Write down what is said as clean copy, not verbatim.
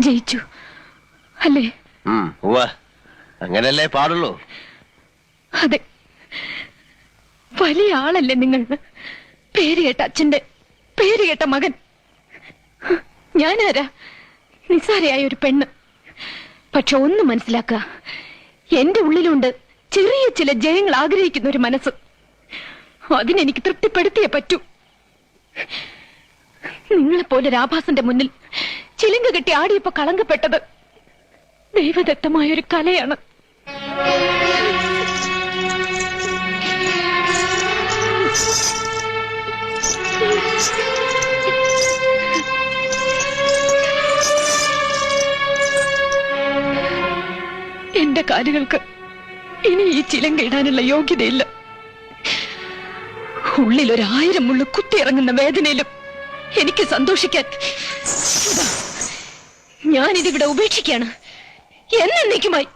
ജയിച്ചു അല്ലേ? അങ്ങനല്ലേ പാടുള്ളൂ. അതെ, വലിയ ആളല്ലേ നിങ്ങൾ. പേര് കേട്ട അച്ഛന്റെ പേര് കേട്ട മകൻ. ഞാനാരാ? നിസ്സാരയായ ഒരു പെണ്ണ്. പക്ഷെ ഒന്ന് മനസ്സിലാക്ക, എന്റെ ഉള്ളിലുണ്ട് ചെറിയ ചില ജയങ്ങൾ ആഗ്രഹിക്കുന്ന ഒരു മനസ്സ്. അതിനെനിക്ക് തൃപ്തിപ്പെടുത്തിയേ പറ്റൂ. നിങ്ങളെപ്പോലെ രാഭാസന്റെ മുന്നിൽ ചിലങ്ക കെട്ടി ആടിയപ്പോ കളങ്കപ്പെട്ടത് ദൈവദത്തമായൊരു കലയാണ്. എന്റെ കാലുകൾക്ക് ഇനി ഈ ചിലങ്ക ഇടാനുള്ള യോഗ്യതയില്ല. ഉള്ളിൽ 1000 മുള്ളു കുത്തിയിറങ്ങുന്ന വേദനയിലും എനിക്ക് സന്തോഷിക്കാൻ ഞാനിതിവിടെ ഉപേക്ഷിക്കാണ് എന്നേക്കുമായി.